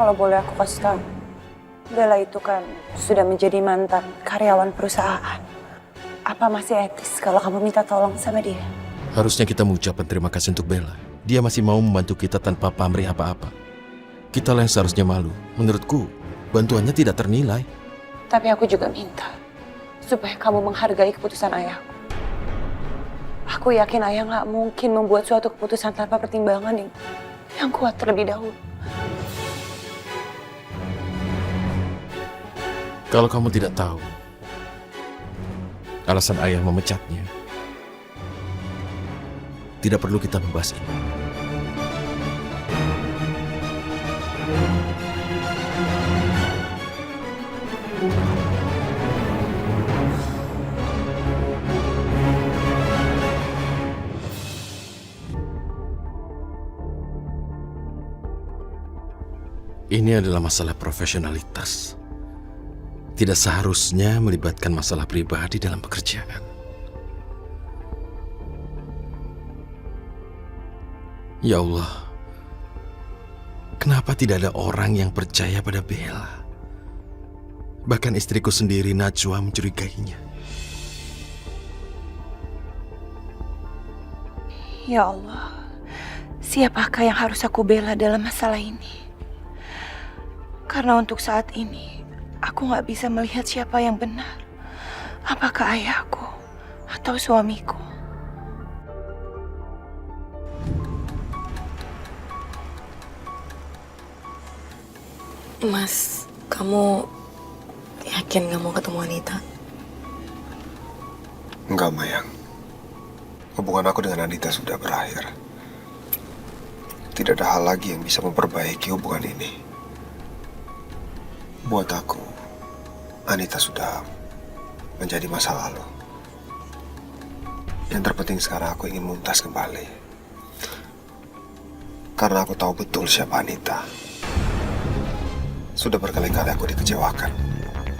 Kalau boleh aku kasih tahu, Bella itu kan sudah menjadi mantan karyawan perusahaan. Apa masih etis kalau kamu minta tolong sama dia? Harusnya kita mengucapkan terima kasih untuk Bella. Dia masih mau membantu kita tanpa pamrih apa-apa. Kita lah yang seharusnya malu. Menurutku, bantuannya tidak ternilai. Tapi aku juga minta supaya kamu menghargai keputusan ayahku. Aku yakin ayah nggak mungkin membuat suatu keputusan tanpa pertimbangan yang kuat terlebih dahulu. Kalau kamu tidak tahu alasan ayah memecatnya, tidak perlu kita membahas ini. Ini adalah masalah profesionalitas. Tidak seharusnya melibatkan masalah pribadi dalam pekerjaan. Ya Allah, kenapa tidak ada orang yang percaya pada Bella? Bahkan istriku sendiri, Najwa, mencurigainya. Ya Allah, siapakah yang harus aku bela dalam masalah ini? Karena untuk saat ini, aku nggak bisa melihat siapa yang benar. Apakah ayahku atau suamiku? Mas, kamu yakin gak mau ketemu Anita? Enggak, Mayang. Hubungan aku dengan Anita sudah berakhir. Tidak ada hal lagi yang bisa memperbaiki hubungan ini. Buat aku, Anita sudah menjadi masa lalu. Yang terpenting sekarang aku ingin Mumtaz kembali. Karena aku tahu betul siapa Anita. Sudah berkali-kali aku dikecewakan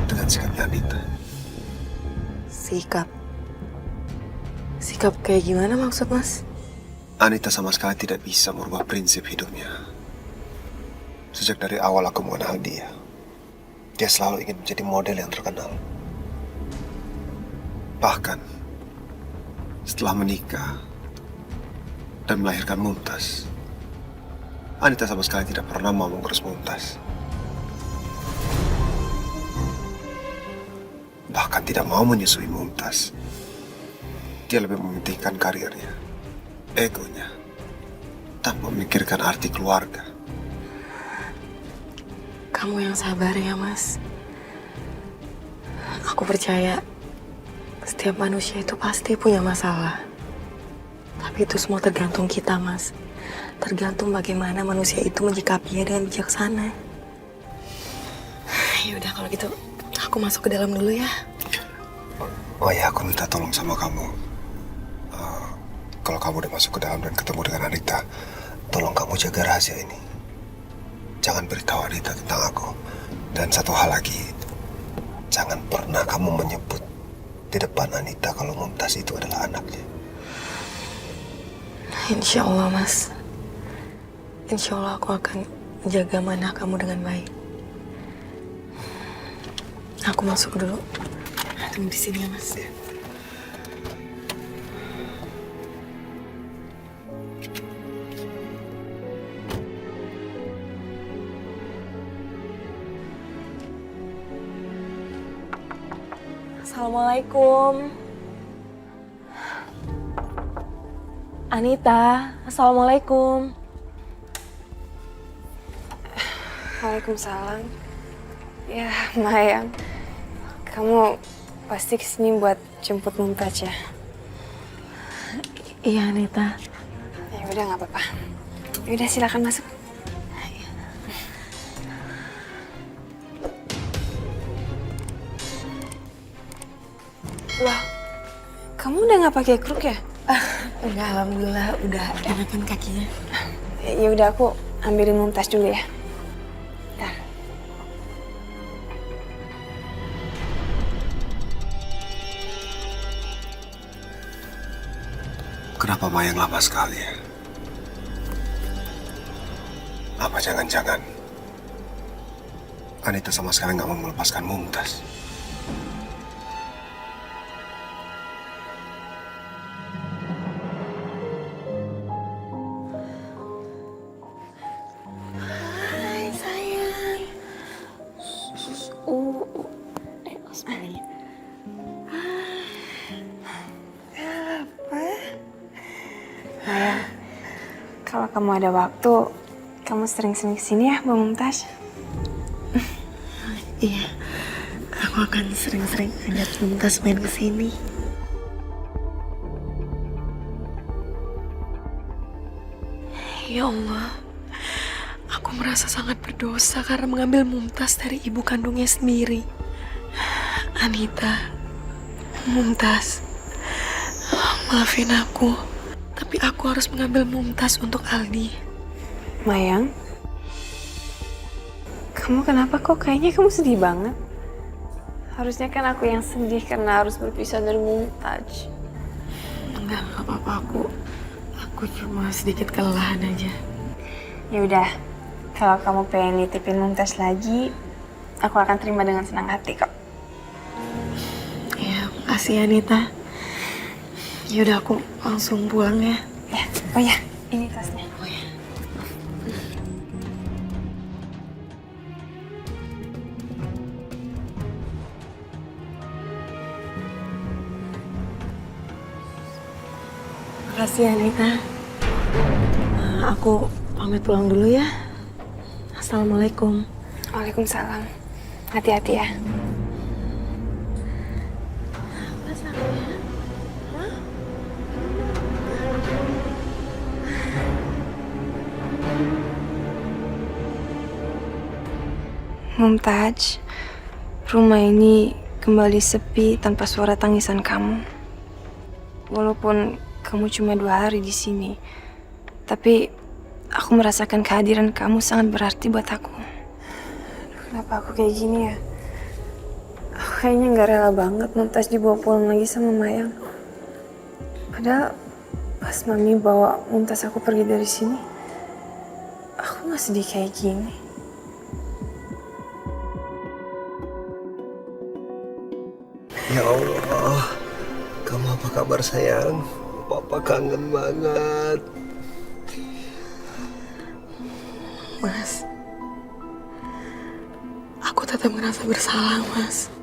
dengan sikapnya Anita. Sikap? Sikap kayak gimana maksud Mas? Anita sama sekali tidak bisa merubah prinsip hidupnya. Sejak dari awal aku mengenal dia, dia selalu ingin menjadi model yang terkenal. Bahkan setelah menikah dan melahirkan Mumtaz, Anita sama sekali tidak pernah mau mengurus Mumtaz. Bahkan tidak mau menyusui Mumtaz. Dia lebih mementingkan karirnya, egonya, tanpa memikirkan arti keluarga. Kamu yang sabar ya Mas. Aku percaya setiap manusia itu pasti punya masalah. Tapi itu semua tergantung kita Mas. Tergantung bagaimana manusia itu menyikapinya dengan bijaksana. Ya udah kalau gitu aku masuk ke dalam dulu ya. Oh ya, aku minta tolong sama kamu. Kalau kamu udah masuk ke dalam dan ketemu dengan Anita, tolong kamu jaga rahasia ini. Jangan beritahu Anita tentang aku. Dan satu hal lagi, jangan pernah kamu menyebut di depan Anita kalau Mumtaz itu adalah anaknya. Insya Allah Mas. Insya Allah aku akan menjaga manah kamu dengan baik. Aku masuk dulu. Tunggu di sini ya Mas. Ya. Assalamualaikum. Anita, assalamualaikum. Waalaikumsalam. Ya, Mayang. Kamu pasti kesini buat jemput Mumtaz ya? Iya, Anita. Ya udah nggak apa-apa. Ya udah silakan masuk. Wah, kamu udah nggak pakai kruk ya? Enggak, alhamdulillah udah enakan kakinya. Ya udah aku ambilin Mumtaz dulu ya. Bentar. Kenapa Mayang lama sekali ya? Apa jangan-jangan Anita sama sekali nggak mau melepaskan Mumtaz. Hai sayang. Osmani. Maya, kalau kamu ada waktu, kamu sering-sering kesini ya, Mbak Mumtaz. Iya, aku akan sering-sering ajak Mumtaz main ke sini. Ya Allah, aku merasa sangat berdosa karena mengambil Mumtaz dari ibu kandungnya sendiri. Anita, Mumtaz, maafin aku, tapi aku harus mengambil Mumtaz untuk Aldi. Mayang, kamu kenapa kok kayaknya kamu sedih banget? Harusnya kan aku yang sedih karena harus berpisah dari Mumtaz. Enggak apa-apa, aku cuma sedikit kelelahan aja. Ya udah, kalau kamu pengen nitipin Mumtaz lagi, aku akan terima dengan senang hati kok. Ya, makasih Anita. Yaudah aku langsung pulang ya. Ya, oh ya, ini tasnya. Oh ya. Makasih Anita. Aku pamit pulang dulu ya. Assalamualaikum. Waalaikumsalam. Hati-hati ya. Apa sayang? Mumtaz, rumah ini kembali sepi tanpa suara tangisan kamu. Walaupun kamu cuma 2 hari di sini, tapi aku merasakan kehadiran kamu sangat berarti buat aku. Kenapa aku kayak gini ya? Aku kayaknya nggak rela banget Mumtaz dibawa pulang lagi sama Mayang. Padahal pas Mami bawa Mumtaz aku pergi dari sini, aku nggak sedih kayak gini. Ya Allah, kamu apa kabar sayang? Papa kangen banget. Mas, aku tetap merasa bersalah, Mas.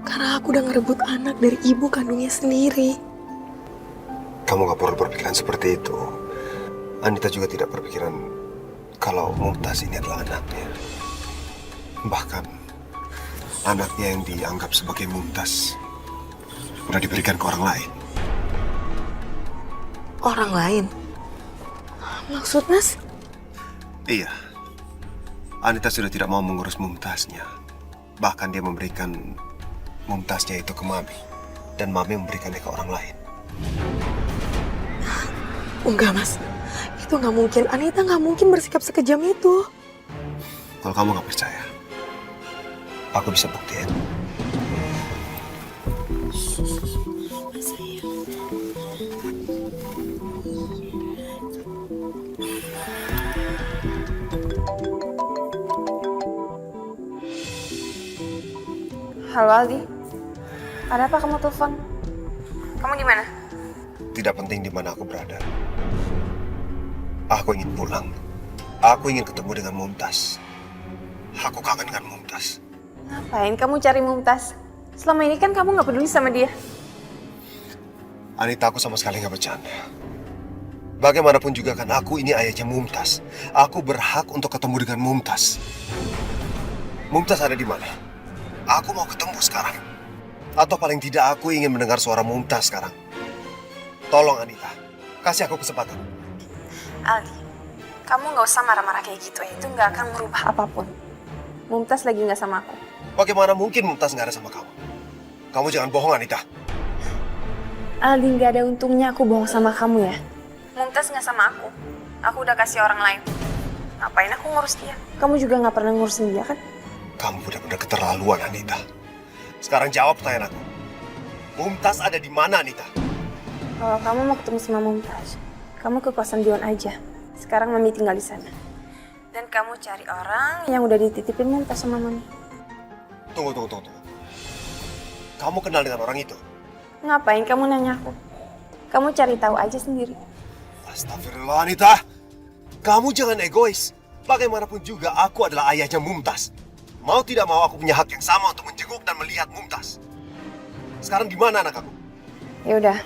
Karena aku udah ngerebut anak dari ibu kandungnya sendiri. Kamu gak perlu berpikiran seperti itu. Anita juga tidak berpikiran kalau Mumtaz ini adalah anaknya. Bahkan anaknya yang dianggap sebagai Mumtaz udah diberikan ke orang lain. Orang lain? Maksud Mas? Iya, Anita sudah tidak mau mengurus Mumtaznya. Bahkan dia memberikan Mumtaznya itu ke Mami. Dan Mami memberikannya ke orang lain. Enggak, Mas. Itu nggak mungkin. Anita nggak mungkin bersikap sekejam itu. Kalau kamu gak percaya, aku bisa buktiin. Halo Aldi, ada apa kamu telepon? Kamu di mana? Tidak penting di mana aku berada. Aku ingin pulang. Aku ingin ketemu dengan Mumtaz. Aku kangen dengan Mumtaz. Ngapain kamu cari Mumtaz? Selama ini kan kamu nggak peduli sama dia. Anita, aku sama sekali nggak bercanda. Bagaimanapun juga kan aku ini ayahnya Mumtaz. Aku berhak untuk ketemu dengan Mumtaz. Mumtaz ada di mana? Aku mau ketemu sekarang. Atau paling tidak aku ingin mendengar suara Mumtaz sekarang. Tolong Anita, kasih aku kesempatan. Aldi, kamu nggak usah marah-marah kayak gitu ya. Itu nggak akan merubah apapun. Mumtaz lagi nggak sama aku. Bagaimana mungkin Mumtaz nggak ada sama kamu? Kamu jangan bohong Anita. Aldi, nggak ada untungnya aku bohong sama kamu ya. Mumtaz nggak sama aku. Aku udah kasih orang lain. Ngapain aku ngurus dia? Kamu juga nggak pernah ngurusin dia kan? Kamu benar-benar keterlaluan Anita. Sekarang jawab pertanyaan aku. Mumtaz ada di mana Anita? Kalau kamu mau ketemu sama Mumtaz, kamu ke kosan Dion aja. Sekarang Mami tinggal di sana. Dan kamu cari orang yang udah dititipin Mumtaz sama Mami. Tunggu. Kamu kenal dengan orang itu? Ngapain kamu nanya aku? Kamu cari tahu aja sendiri. Astagfirullah, Anita. Kamu jangan egois. Bagaimanapun juga aku adalah ayahnya Mumtaz. Mau tidak mau aku punya hak yang sama untuk menjenguk dan melihat Mumtaz. Sekarang gimana anak aku? Ya udah.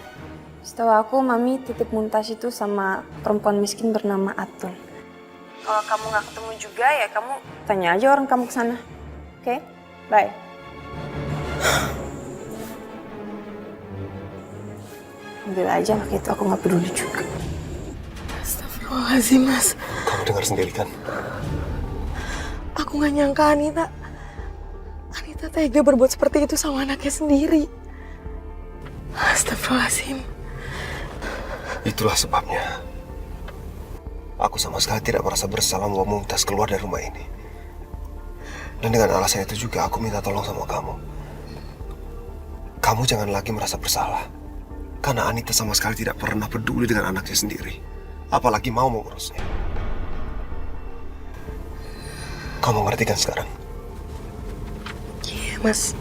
Setahu aku Mami titip Mumtaz itu sama perempuan miskin bernama Atun. Kalau kamu nggak ketemu juga ya kamu tanya aja orang kamu ke sana. Oke? Bye. Ambil aja anak itu, aku nggak peduli juga. Astagfirullahaladzim, Mas. Kamu dengar sendiri kan? Aku nggak nyangka Anita tega berbuat seperti itu sama anaknya sendiri. Astagfirullahaladzim. Itulah sebabnya aku sama sekali tidak merasa bersalah membawa Mumtaz keluar dari rumah ini. Dan dengan alasan itu juga aku minta tolong sama kamu. Kamu jangan lagi merasa bersalah. Karena Anita sama sekali tidak pernah peduli dengan anaknya sendiri. Apalagi mau mengurusnya. Kamu ngerti kan sekarang? Iya, Mas.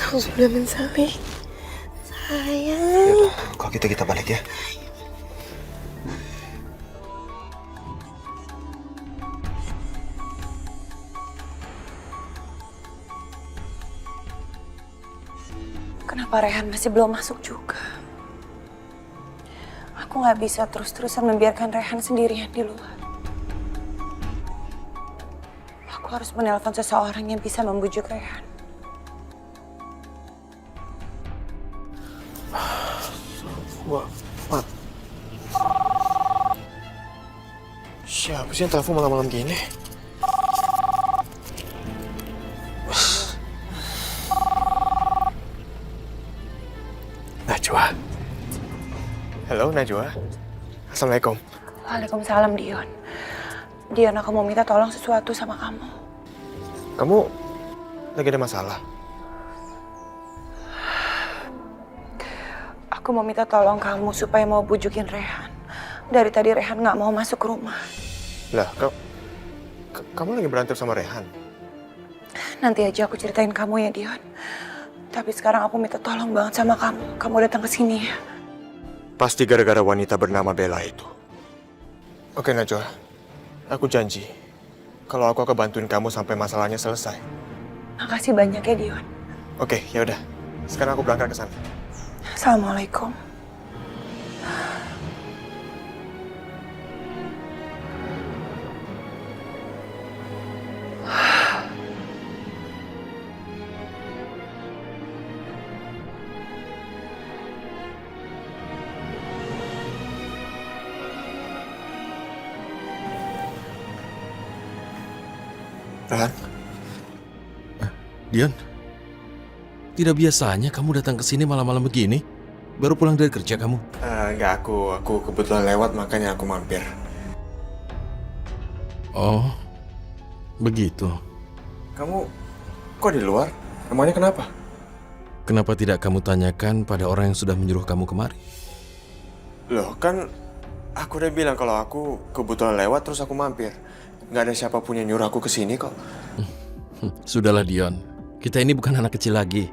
Aku sudah menyesali. Sayang. Yaudah, kalau gitu kita balik ya. Kenapa Rehan masih belum masuk juga? Aku nggak bisa terus-terusan membiarkan Rehan sendirian di luar. Aku harus menelpon seseorang yang bisa membujuk Rehan. Wah, Mat. Siapa sih yang telepon malam-malam gini? Najwa. Halo, Najwa. Assalamualaikum. Waalaikumsalam, Dion. Dion, aku mau minta tolong sesuatu sama kamu. Kamu lagi ada masalah? Aku mau minta tolong kamu supaya mau bujukin Rehan. Dari tadi Rehan nggak mau masuk ke rumah. Lah, kamu lagi berantem sama Rehan? Nanti aja aku ceritain kamu ya, Dion. Tapi sekarang aku minta tolong banget sama kamu. Kamu datang ke sini ya. Pasti gara-gara wanita bernama Bella itu. Oke, Najwa. Aku janji. Kalau aku akan bantuin kamu sampai masalahnya selesai. Makasih banyak ya, Dion. Oke, ya udah. Sekarang aku berangkat ke sana. Assalamualaikum. Rehan? Dion, tidak biasanya kamu datang ke sini malam-malam begini. Baru pulang dari kerja kamu? Enggak, aku kebetulan lewat makanya aku mampir. Oh, begitu. Kamu kok di luar? Emangnya kenapa? Kenapa tidak kamu tanyakan pada orang yang sudah menyuruh kamu kemari? Loh, kan aku udah bilang kalau aku kebetulan lewat terus aku mampir. Nggak ada siapapun yang nyuruh aku ke sini kok. Sudahlah Dion, kita ini bukan anak kecil lagi.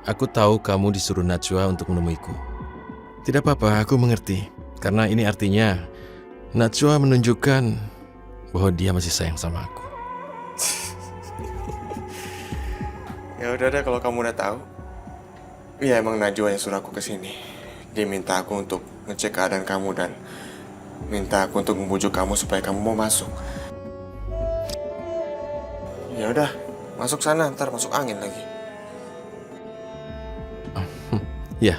Aku tahu kamu disuruh Najwa untuk menemuiku. Tidak apa-apa, aku mengerti. Karena ini artinya Najwa menunjukkan bahwa dia masih sayang sama aku. Ya udah deh kalau kamu udah tahu. Iya emang Najwa yang suruh aku ke sini. Dia minta aku untuk ngecek keadaan kamu dan minta aku untuk membujuk kamu supaya kamu mau masuk. Ya udah, masuk sana, ntar masuk angin lagi. Ya.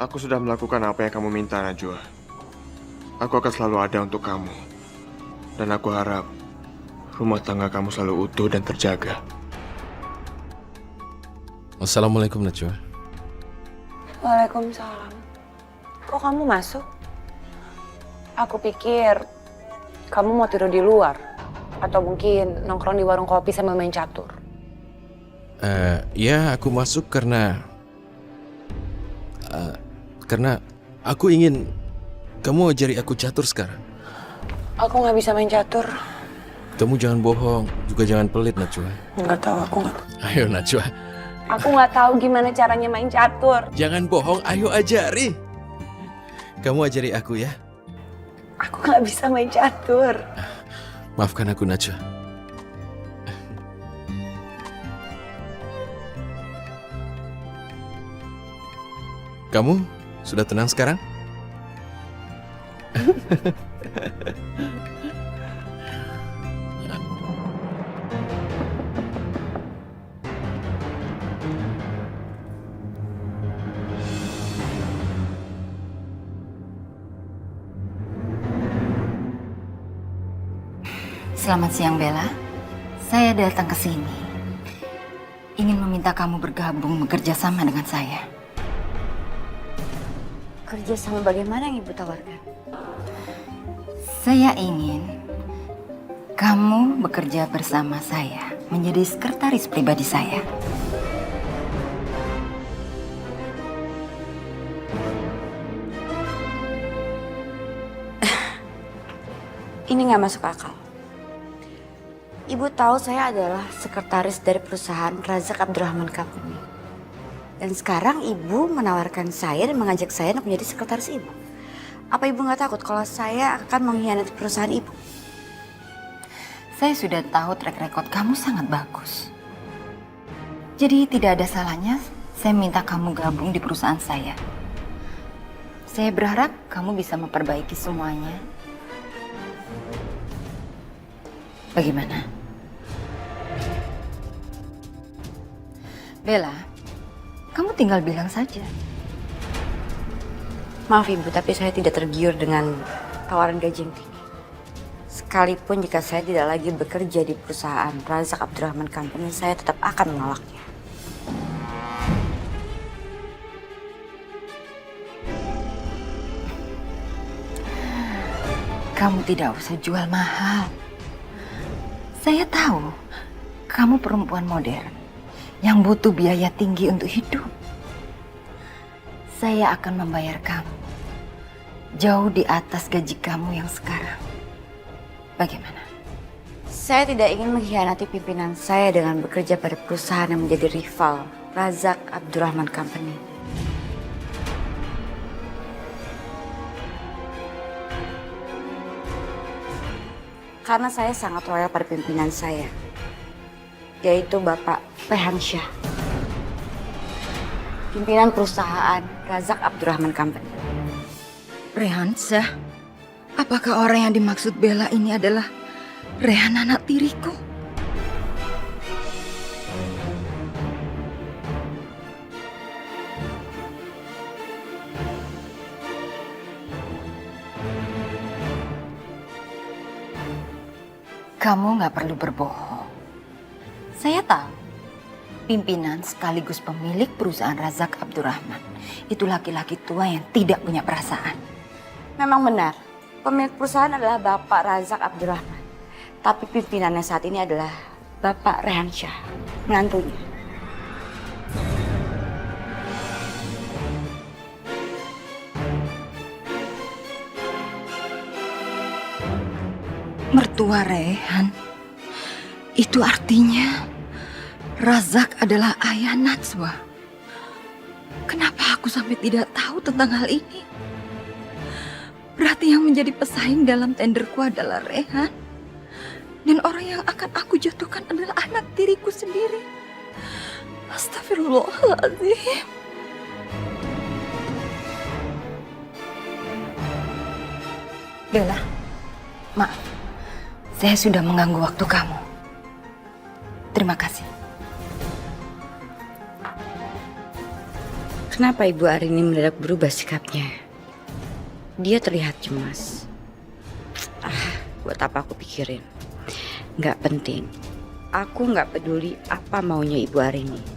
Aku sudah melakukan apa yang kamu minta, Najwa. Aku akan selalu ada untuk kamu. Dan aku harap rumah tangga kamu selalu utuh dan terjaga. Assalamualaikum Najwa. Waalaikumsalam. Kok kamu masuk? Aku pikir kamu mau tidur di luar. Atau mungkin nongkrong di warung kopi sambil main catur. Ya aku masuk karena Karena aku ingin kamu ajari aku catur sekarang. Aku nggak bisa main catur. Kamu jangan bohong, juga jangan pelit Najwa. Nggak tahu, aku nggak tahu. Ayo Najwa, Aku nggak tahu gimana caranya main catur. jangan bohong, ayo ajari. Kamu ajari aku ya. Aku nggak bisa main catur. Maafkan aku Najwa. Kamu sudah tenang sekarang? Selamat siang Bella. Saya datang ke sini ingin meminta kamu bergabung bekerja sama dengan saya. Kerja sama bagaimana yang Ibu tawarkan? Saya ingin kamu bekerja bersama saya menjadi sekretaris pribadi saya. Ini nggak masuk akal. Ibu tahu saya adalah sekretaris dari perusahaan Razak Abdurrahman Company. Dan sekarang Ibu menawarkan saya dan mengajak saya untuk menjadi sekretaris Ibu. Apa Ibu nggak takut kalau saya akan mengkhianati perusahaan Ibu? Saya sudah tahu track record kamu sangat bagus. Jadi tidak ada salahnya saya minta kamu gabung di perusahaan saya. Saya berharap kamu bisa memperbaiki semuanya. Bagaimana? Bella, kamu tinggal bilang saja. Maaf Ibu, tapi saya tidak tergiur dengan tawaran gaji yang tinggi. Sekalipun jika saya tidak lagi bekerja di perusahaan Razak Abdurrahman Company, saya tetap akan menolaknya. Kamu tidak usah jual mahal. Saya tahu kamu perempuan modern yang butuh biaya tinggi untuk hidup. Saya akan membayar kamu jauh di atas gaji kamu yang sekarang. Bagaimana? Saya tidak ingin mengkhianati pimpinan saya dengan bekerja pada perusahaan yang menjadi rival Razak Abdurrahman Company. Karena saya sangat loyal pada pimpinan saya, yaitu Bapak Rehan Syah, pimpinan perusahaan Razak Abdurrahman Company. Rehan Syah? Apakah orang yang dimaksud Bella ini adalah Rehan anak tiriku? Kamu nggak perlu berbohong. Saya tahu, pimpinan sekaligus pemilik perusahaan Razak Abdurrahman itu laki-laki tua yang tidak punya perasaan. Memang benar, pemilik perusahaan adalah Bapak Razak Abdurrahman. Tapi pimpinannya saat ini adalah Bapak Rehan Syah, menantunya. Mertua Rehan, itu artinya Razak adalah ayah Najwa. Kenapa aku sampai tidak tahu tentang hal ini? Berarti yang menjadi pesaing dalam tenderku adalah Rehan. Dan orang yang akan aku jatuhkan adalah anak tiriku sendiri. Astagfirullahaladzim. Bella, maaf. Saya sudah mengganggu waktu kamu. Terima kasih. Kenapa Ibu Arini mendadak berubah sikapnya? Dia terlihat cemas. Buat apa aku pikirin? Nggak penting. Aku nggak peduli apa maunya Ibu Arini.